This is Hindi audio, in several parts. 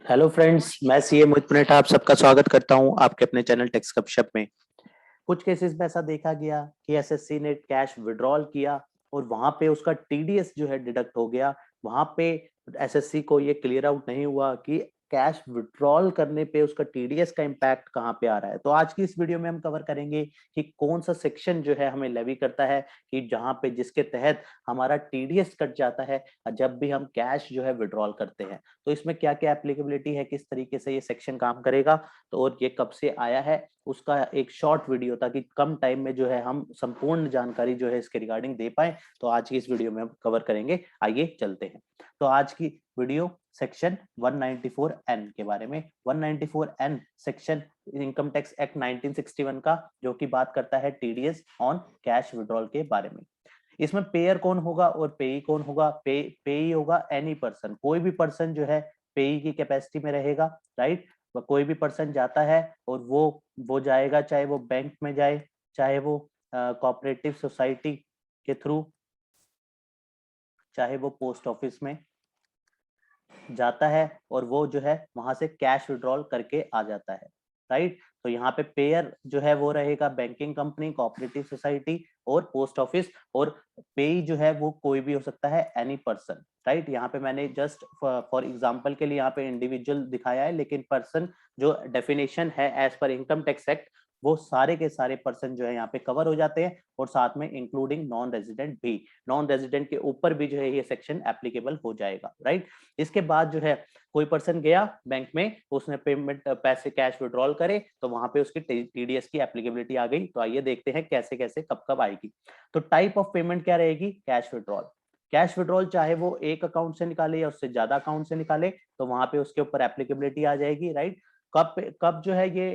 हेलो फ्रेंड्स, मैं सीए मोहित पुनेठा आप सबका स्वागत करता हूं आपके अपने चैनल टेक्स गपशप में। कुछ केसेस में ऐसा देखा गया कि एसएससी ने कैश विड्रॉल किया और वहां पे उसका टीडीएस जो है डिडक्ट हो गया। वहां पे एसएससी को ये क्लियर आउट नहीं हुआ कि कैश विड्रॉल करने पे उसका टीडीएस का इम्पैक्ट कहाँ पे आ रहा है। तो आज की इस वीडियो में हम कवर करेंगे कि कौन सा सेक्शन जो है हमें लेवी करता है कि जहां पे जिसके तहत हमारा टीडीएस कट जाता है जब भी हम कैश जो है विड्रॉल करते हैं। तो इसमें क्या क्या एप्लीकेबिलिटी है, किस तरीके से ये सेक्शन काम करेगा, तो और ये कब से आया है, उसका एक शॉर्ट वीडियो ताकि कम टाइम में जो है हम संपूर्ण जानकारी जो है इसके रिगार्डिंग दे पाए। तो आज की इस वीडियो में हम कवर करेंगे। आइए चलते हैं। तो आज की वीडियो सेक्शन 194 एन के बारे में। 194 N section income tax act 1961 का, जो कि बात करता है टीडीएस ऑन कैश विड्रॉल के बारे में। इसमें पेयर कौन होगा और पेई कौन होगा। पेई होगा एनी पर्सन, कोई भी पर्सन जो है पेई की कैपेसिटी में रहेगा, राइट। कोई भी पर्सन जाता है और वो जाएगा, चाहे वो बैंक में जाए, चाहे वो कोऑपरेटिव सोसाइटी के थ्रू, चाहे वो पोस्ट ऑफिस में जाता है और वो जो है वहां से कैश विड्रॉल करके आ जाता है, राइट। तो यहाँ पे पेयर जो है वो रहेगा बैंकिंग कंपनी, कोऑपरेटिव सोसाइटी और पोस्ट ऑफिस। और पेई जो है वो कोई भी हो सकता है, एनी पर्सन, राइट। यहाँ पे मैंने जस्ट फॉर एग्जांपल के लिए यहाँ पे इंडिविजुअल दिखाया है, लेकिन पर्सन जो डेफिनेशन है as per income tax act, वो सारे के सारे पर्सन जो है यहाँ पे कवर हो जाते हैं, और साथ में इंक्लूडिंग नॉन रेजिडेंट भी। नॉन रेजिडेंट के ऊपर भी जो है ये सेक्शन एप्लीकेबल हो जाएगा, राइट। इसके बाद जो है कोई पर्सन गया बैंक में, उसने पेमेंट पैसे कैश विड्रॉल करे, तो वहां पे उसकी टीडीएस की एप्लीकेबिलिटी आ गई। तो आइए देखते हैं कैसे कैसे कब कब आएगी। तो टाइप ऑफ पेमेंट क्या रहेगी, कैश विड्रॉल। कैश विड्रॉल चाहे वो एक अकाउंट से निकाले या उससे ज्यादा अकाउंट से निकाले, तो वहां पे उसके ऊपर एप्लीकेबिलिटी आ जाएगी, राइट। कब कब जो है ये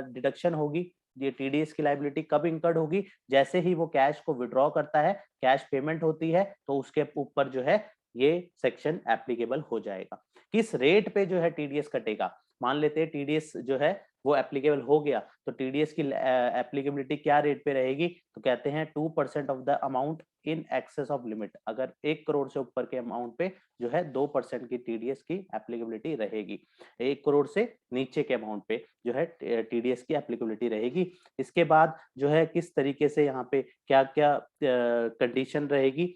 डिडक्शन होगी, ये टीडीएस की लाइबिलिटी कब इंकर्ड होगी, जैसे ही वो कैश को विड्रॉ करता है, कैश पेमेंट होती है, तो उसके ऊपर जो है ये सेक्शन एप्लीकेबल हो जाएगा। किस रेट पे जो है टीडीएस कटेगा, मान लेते हैं टीडीएस जो है वो एप्लीकेबल हो गया, तो टीडीएस की एप्लीकेबिलिटी क्या रेट पे रहेगी, तो कहते हैं 2% of the amount in excess of limit. अगर 1 करोड़ से ऊपर के अमाउंट पे जो है 2% की टीडीएस की एप्लीकेबिलिटी रहेगी। 1 करोड़ से नीचे के अमाउंट पे जो है टीडीएस की एप्लीकेबिलिटी रहेगी। इसके बाद जो है किस तरीके से यहाँ पे क्या क्या कंडीशन रहेगी।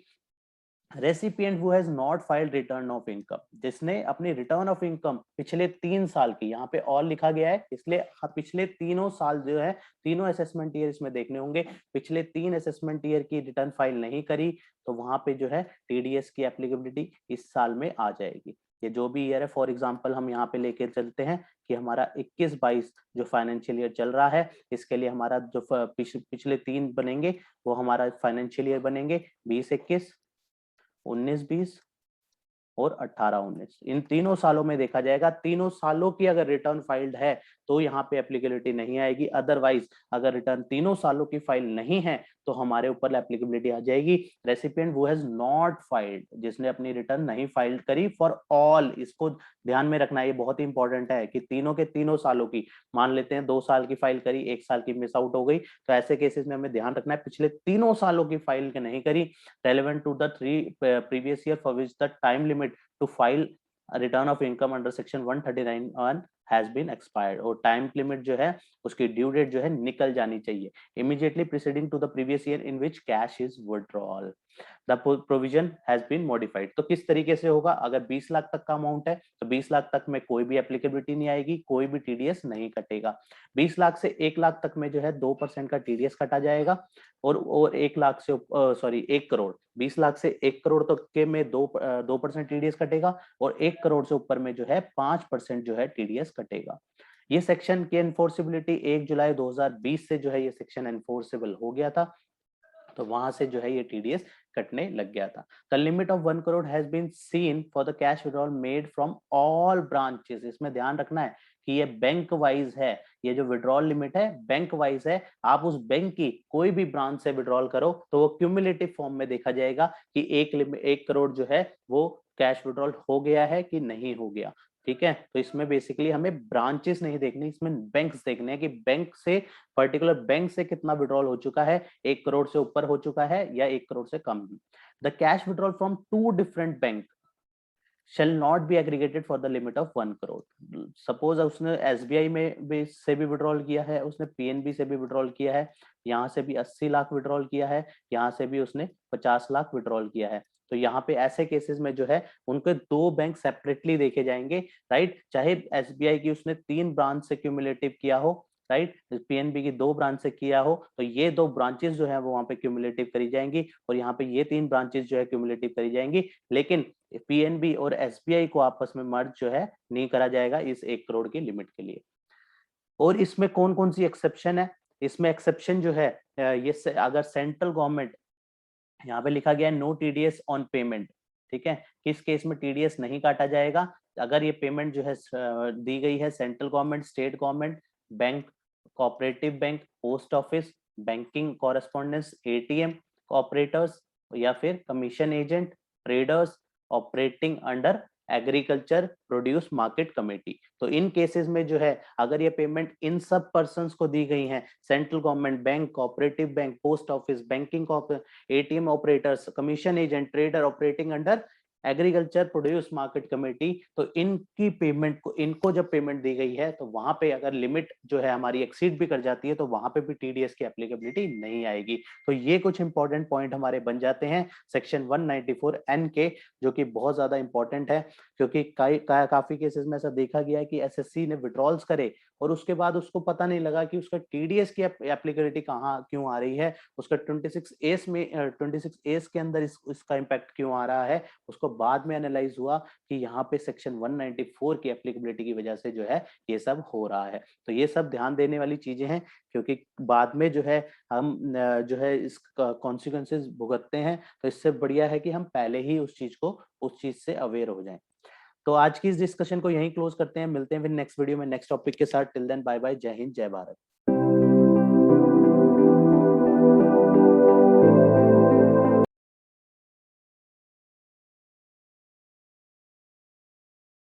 Recipient who has not filed return of income, जिसने अपनी रिटर्न ऑफ इनकम पिछले 3 साल की, यहाँ पे और लिखा गया है इसलिए पिछले तीनों साल जो है, तीनों असेसमेंट ईयर इसमें देखने होंगे, पिछले 3 असेसमेंट ईयर की रिटर्न फाइल नहीं करी, तो वहां पे जो है टीडीएस की एप्लीकेबिलिटी इस साल में आ जाएगी। ये जो भी ईयर है, फॉर एग्जांपल हम यहाँ पे लेके चलते हैं कि हमारा 21-22 जो फाइनेंशियल ईयर चल रहा है, इसके लिए हमारा जो पिछले 3 बनेंगे वो हमारा फाइनेंशियल ईयर बनेंगे 20-21, 19-20 और 18-19। इन तीनों सालों में देखा जाएगा, तीनों सालों की अगर रिटर्न फाइल्ड है तो यहाँ पे एप्लीकेबिलिटी नहीं आएगी। अदरवाइज अगर रिटर्न तीनों सालों की फाइल नहीं है तो हमारे ऊपर एप्लीकेबिलिटी आ जाएगी। Recipient who has not filed, जिसने अपनी रिटर्न नहीं फाइल्ड करी फॉर ऑल, इसको ध्यान में रखना, ये बहुत ही इंपॉर्टेंट है कि तीनों के तीनों सालों की, मान लेते हैं 2 साल की फाइल करी, 1 साल की मिस आउट हो गई, तो ऐसे केसेस में हमें ध्यान रखना है पिछले तीनों सालों की फाइल नहीं करी, relevant to the 3 previous year for which the time limit to file a return of income under section 139(1) has been expired। और टाइम लिमिट जो है उसकी ड्यू डेट जो है निकल जानी चाहिए immediately preceding to the previous year in which cash is withdrawal। The provision has been modified. तो किस तरीके से होगा, अगर 20 लाख तक का अमाउंट है तो 20 लाख तक में कोई भी एप्लीकेबिलिटी नहीं आएगी, कोई भी टीडीएस नहीं कटेगा। 20 लाख से 1 लाख तक में जो है 2% का टीडीएस कटा जाएगा, और 1 लाख से सॉरी 1 करोड़, 20 लाख से 1 करोड़ तक के में 2% टीडीएस कटेगा, और 1 करोड़ से ऊपर में जो है 5% जो है टीडीएस कटेगा। ये सेक्शन की एनफोर्सिबिलिटी 1 जुलाई 2020 से जो है ये सेक्शन एनफोर्सेबल हो गया था, तो वहां से जो है ये टीडीएस कटने लग गया था। The limit of 1 crore has been seen for the cash withdrawal made from all branches. इसमें ध्यान रखना है कि ये बैंक वाइज है, ये जो विड्रॉल लिमिट है बैंक वाइज है। आप उस बैंक की कोई भी ब्रांच से विड्रॉल करो तो वो क्यूमुलेटिव फॉर्म में देखा जाएगा कि 1 करोड़ जो है वो कैश विड्रॉल हो गया है कि नहीं हो गया, ठीक है। तो इसमें बेसिकली हमें ब्रांचेस नहीं देखनी, इसमें बैंक्स देखने हैं कि बैंक से, पर्टिकुलर बैंक से कितना विड्रॉल हो चुका है, 1 करोड़ से ऊपर हो चुका है या 1 करोड़ से कम। The cash withdrawal from 2 different bank, shall not be aggregated for the limit of 1 crore. Suppose उसने एसबीआई में भी से भी विड्रॉल किया है, उसने पीएनबी से भी विड्रॉल किया है, यहाँ से भी 80 लाख विड्रॉल किया है, यहाँ से भी उसने 50 लाख विड्रॉल किया है। तो यहाँ पे ऐसे केसेस में जो है उनके दो बैंक सेपरेटली देखे जाएंगे, राइट। चाहे एसबीआई की उसने 3 ब्रांच से क्यूमुलेटिव किया हो, राइट, पीएनबी की 2 ब्रांच से किया हो, तो ये 2 ब्रांचेस जो है वो वहां पे क्यूमुलेटिव करी जाएंगी, और यहाँ पे ये 3 ब्रांचेस जो है क्यूमुलेटिव करी जाएंगी। लेकिन पीएनबी और एसबीआई को आपस में मर्ज जो है नहीं करा जाएगा इस 1 करोड़ की लिमिट के लिए। और इसमें कौन कौन सी एक्सेप्शन है? इसमें एक्सेप्शन जो है ये अगर सेंट्रल गवर्नमेंट, यहाँ पे लिखा गया है नो टीडीएस ऑन पेमेंट, ठीक है, किस केस में टीडीएस नहीं काटा जाएगा? अगर ये पेमेंट जो है दी गई है central government, state government, bank, cooperative bank, post office, banking correspondence, ATM operators, या फिर commission agent, traders operating under agriculture produce market committee. तो इन केसेस में जो है अगर ये पेमेंट इन सब पर्संस को दी गई है, central government, bank, cooperative bank, post office, banking, ATM operators, commission agent, trader operating under agriculture produce market committee, तो इनकी पेमेंट को, इनको जब पेमेंट दी गई है तो वहां पे अगर लिमिट जो है हमारी एक्सीड भी कर जाती है तो वहां पे भी टीडीएस की एप्लीकेबिलिटी नहीं आएगी। तो ये कुछ इंपॉर्टेंट पॉइंट हमारे बन जाते हैं सेक्शन 194N के, जो कि बहुत ज्यादा इंपॉर्टेंट है, क्योंकि काफी केसेस में ऐसा देखा गया है कि एसएससी ने विड्रॉल्स करे और उसके बाद उसको पता नहीं लगा कि उसका टीडीएस की एप्लीकेबिलिटी कहाँ क्यों आ रही है, उसका 26A में 26A के अंदर इसका इम्पैक्ट क्यों आ रहा है, उसको बाद में एनालाइज हुआ कि यहाँ पे सेक्शन 194 की एप्लीकेबिलिटी की वजह से जो है ये सब हो रहा है। तो ये सब ध्यान देने वाली चीजें हैं, क्योंकि बाद में जो है हम जो है इस कॉन्सिक्वेंसेस भुगतते हैं, तो इससे बढ़िया है कि हम पहले ही उस चीज से अवेयर हो जाएं। तो आज की इस डिस्कशन को यहीं क्लोज करते हैं, मिलते हैं फिर नेक्स्ट वीडियो में नेक्स्ट टॉपिक के साथ। टिल देन बाय बाय, जय हिंद, जय भारत।